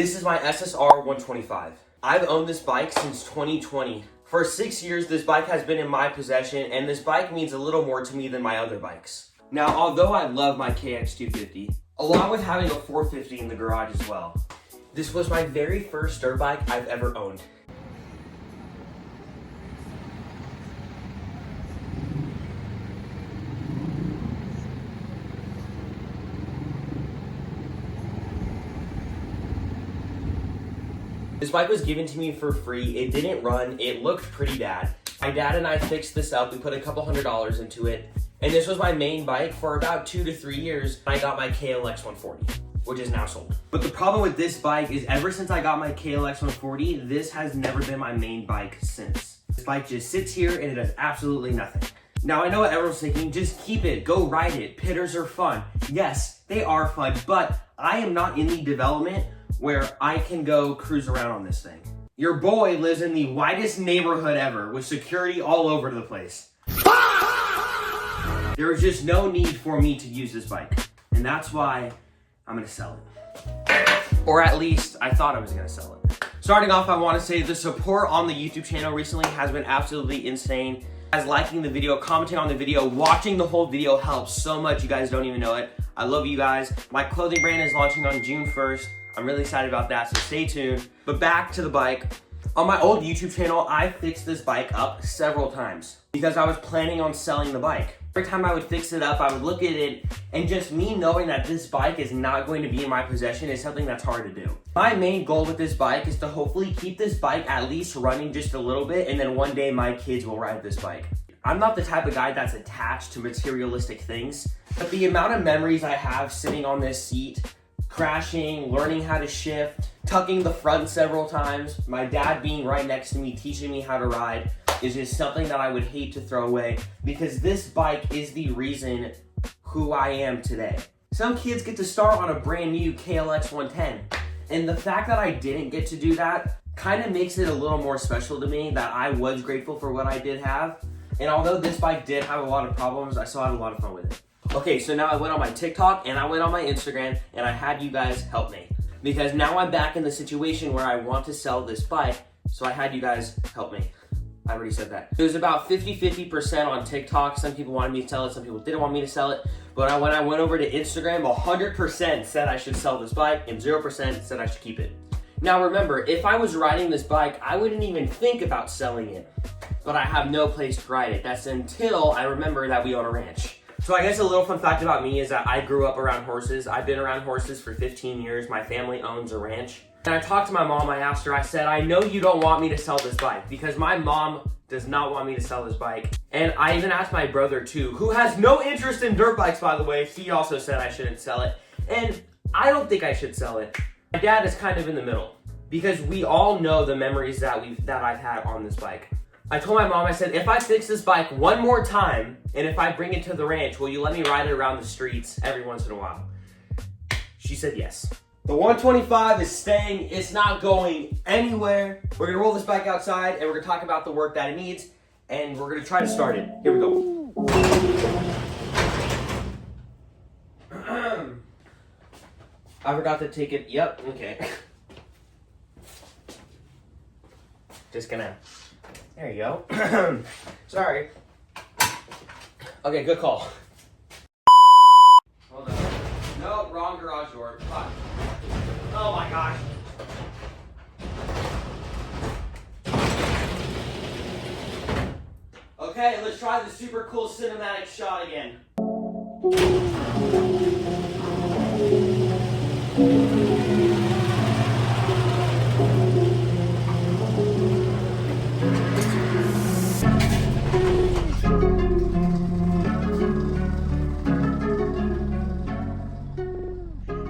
This is my SSR 125. I've owned this bike since 2020. For 6 years, this bike has been in my possession, and this bike means a little more to me than my other bikes. Now, although I love my KX250, along with having a 450 in the garage as well, this was my very first dirt bike I've ever owned. This bike was given to me for free. It didn't run. It looked pretty bad. My dad and I fixed this up. We put a couple $100s into it. And this was my main bike for about 2 to 3 years. I got my KLX 140, which is now sold. But the problem with this bike is ever since I got my KLX 140, this has never been my main bike since. This bike just sits here and it does absolutely nothing. Now I know what everyone's thinking, just keep it, go ride it. Pitters are fun. Yes, they are fun, but I am not in the development where I can go cruise around on this thing. Your boy lives in the widest neighborhood ever with security all over the place. There is just no need for me to use this bike. And that's why I'm gonna sell it. Or at least I thought I was gonna sell it. Starting off, I wanna say the support on the YouTube channel recently has been absolutely insane. As liking the video, commenting on the video, watching the whole video helps so much, you guys don't even know it. I love you guys. My clothing brand is launching on June 1st. I'm really excited about that, so stay tuned. But back to the bike. On my old YouTube channel, I fixed this bike up several times because I was planning on selling the bike. Every time I would fix it up, I would look at it, and just me knowing that this bike is not going to be in my possession is something that's hard to do. My main goal with this bike is to hopefully keep this bike at least running just a little bit, and then one day my kids will ride this bike. I'm not the type of guy that's attached to materialistic things, but the amount of memories I have sitting on this seat, crashing, learning how to shift, tucking the front several times, my dad being right next to me, teaching me how to ride, is just something that I would hate to throw away because this bike is the reason who I am today. Some kids get to start on a brand new KLX 110, and the fact that I didn't get to do that kind of makes it a little more special to me that I was grateful for what I did have. And although this bike did have a lot of problems, I still had a lot of fun with it. Okay, so now I went on my TikTok and I went on my Instagram and I had you guys help me. Because now I'm back in the situation where I want to sell this bike, so I had you guys help me. I already said that. It was about 50-50% on TikTok. Some people wanted me to sell it, some people didn't want me to sell it. But when I went over to Instagram, 100% said I should sell this bike and 0% said I should keep it. Now remember, if I was riding this bike, I wouldn't even think about selling it. But I have no place to ride it. That's until I remember that we own a ranch. So I guess a little fun fact about me is that I grew up around horses. I've been around horses for 15 years. My family owns a ranch. And I talked to my mom, I asked her, I said, I know you don't want me to sell this bike because my mom does not want me to sell this bike. And I even asked my brother too, who has no interest in dirt bikes, by the way. He also said I shouldn't sell it. And I don't think I should sell it. My dad is kind of in the middle because we all know the memories that I've had on this bike. I told my mom, I said, if I fix this bike one more time, and if I bring it to the ranch, will you let me ride it around the streets every once in a while? She said yes. The 125 is staying, it's not going anywhere. We're gonna roll this bike outside, and we're gonna talk about the work that it needs, and we're gonna try to start it. Here we go. I forgot to take it, yep, okay. Just gonna... There you go. Sorry. Okay, good call. Hold on. No, wrong garage door. Fuck. Oh my gosh. Okay, let's try the super cool cinematic shot again.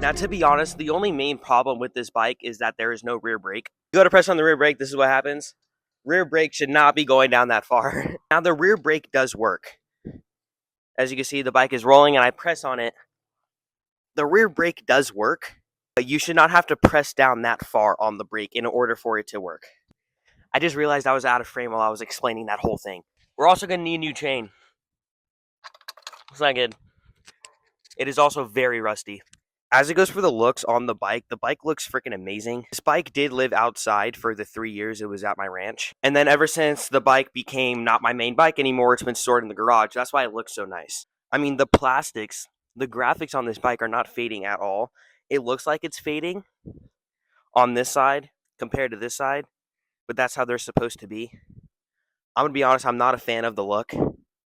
Now, to be honest, the only main problem with this bike is that there is no rear brake. You go to press on the rear brake, this is what happens. Rear brake should not be going down that far. Now, the rear brake does work. As you can see, the bike is rolling and I press on it. The rear brake does work, but you should not have to press down that far on the brake in order for it to work. I just realized I was out of frame while I was explaining that whole thing. We're also going to need a new chain. Looks not good. It is also very rusty. As it goes for the looks on the bike looks freaking amazing. This bike did live outside for the 3 years it was at my ranch. And then ever since the bike became not my main bike anymore, it's been stored in the garage. That's why it looks so nice. I mean, the plastics, the graphics on this bike are not fading at all. It looks like it's fading on this side compared to this side, but that's how they're supposed to be. I'm going to be honest, I'm not a fan of the look.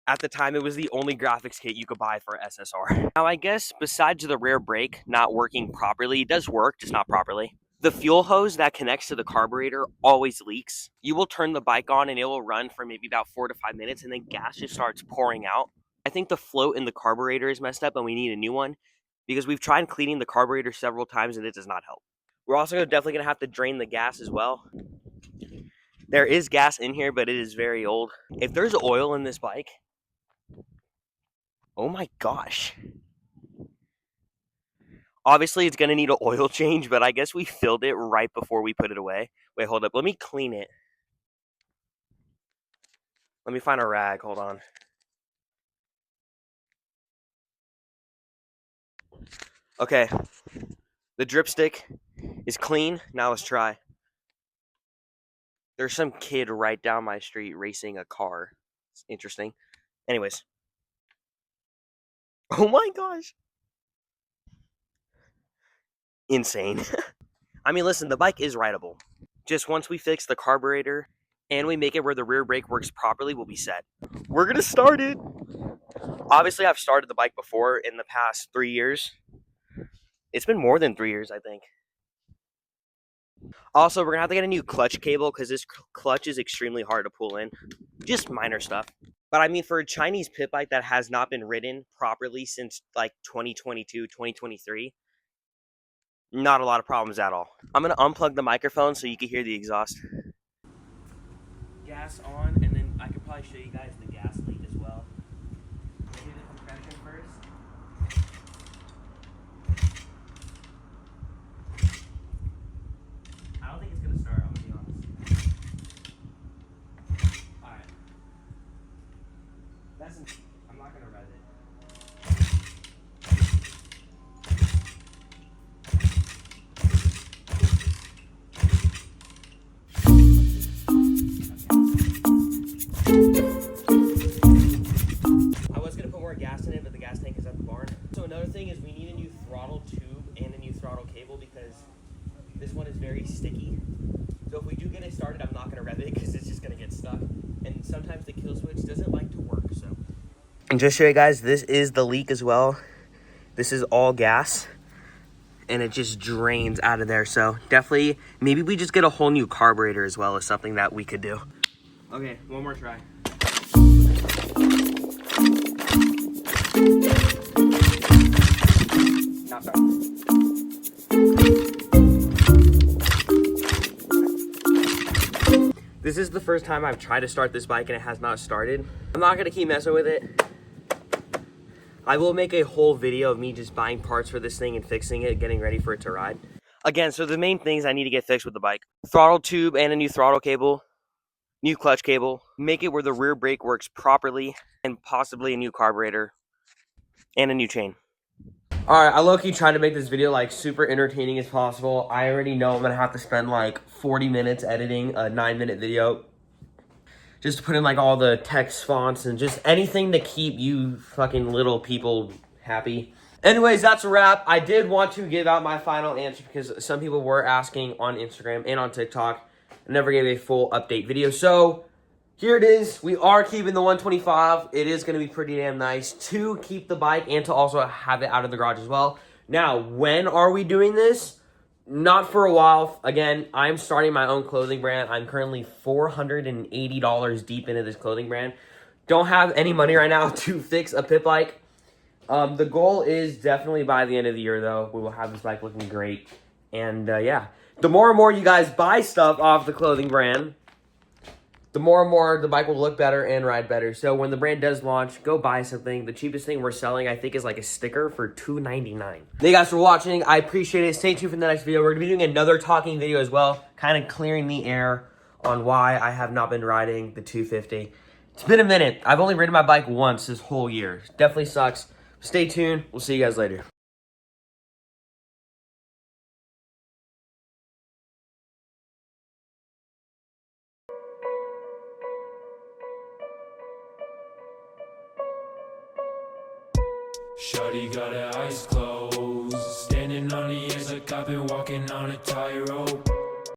At the time, it was the only graphics kit you could buy for SSR. Now, I guess besides the rear brake not working properly, it does work, just not properly. The fuel hose that connects to the carburetor always leaks. You will turn the bike on and it will run for maybe about 4 to 5 minutes and then gas just starts pouring out. I think the float in the carburetor is messed up and we need a new one because we've tried cleaning the carburetor several times and it does not help. We're also definitely going to have to drain the gas as well. There is gas in here, but it is very old. If there's oil in this bike, oh my gosh. Obviously, it's going to need an oil change, but I guess we filled it right before we put it away. Wait, hold up. Let me clean it. Let me find a rag. Hold on. Okay. The dripstick is clean. Now let's try. There's some kid right down my street racing a car. It's interesting. Anyways. Oh my gosh. Insane. I mean, listen, the bike is rideable. Just once we fix the carburetor and we make it where the rear brake works properly, we'll be set. We're going to start it. Obviously, I've started the bike before in the past 3 years. It's been more than 3 years, I think. Also, we're going to have to get a new clutch cable because this clutch is extremely hard to pull in. Just minor stuff. But I mean, for a Chinese pit bike that has not been ridden properly since like 2022, 2023, not a lot of problems at all. I'm going to unplug the microphone so you can hear the exhaust. Gas on, and then I could probably show you guys the gas leak as well. Maybe the compression first. I don't think it's going to start, I'm going to be honest. Alright. I'm not going to rev it. I was going to put more gas in it, but the gas tank is at the barn. So another thing is we need a new throttle tube and a new throttle cable because this one is very sticky. So if we do get it started, I'm not going to rev it because it's just going to get stuck. And sometimes the kill switch doesn't like to work, so. And just show you guys, this is the leak as well. This is all gas. And it just drains out of there. So definitely, maybe we just get a whole new carburetor as well as something that we could do. Okay, one more try. Not bad. This is the first time I've tried to start this bike and it has not started. I'm not gonna keep messing with it. I will make a whole video of me just buying parts for this thing and fixing it, getting ready for it to ride. Again, so the main things I need to get fixed with the bike: throttle tube and a new throttle cable, new clutch cable, make it where the rear brake works properly, and possibly a new carburetor and a new chain. Alright, I low-key tried to make this video like super entertaining as possible. I already know I'm gonna have to spend like 40 minutes editing a 9-minute video. Just to put in like all the text fonts and just anything to keep you fucking little people happy. Anyways, that's a wrap. I did want to give out my final answer because some people were asking on Instagram and on TikTok. I never gave a full update video. So here it is. We are keeping the 125. It is going to be pretty damn nice to keep the bike and to also have it out of the garage as well. Now, when are we doing this? Not for a while. Again, I'm starting my own clothing brand. I'm currently $480 deep into this clothing brand. Don't have any money right now to fix a pit bike. The goal is definitely by the end of the year, though, we will have this bike looking great. And yeah, the more and more you guys buy stuff off the clothing brand, the more and more the bike will look better and ride better. So when the brand does launch, go buy something. The cheapest thing we're selling, I think, is like a sticker for $2.99. Thank you guys for watching. I appreciate it. Stay tuned for the next video. We're going to be doing another talking video as well, kind of clearing the air on why I have not been riding the 250. It's been a minute. I've only ridden my bike once this whole year. Definitely sucks. Stay tuned. We'll see you guys later. Shawty got her eyes closed, standing on the edge like I've been walking on a tightrope.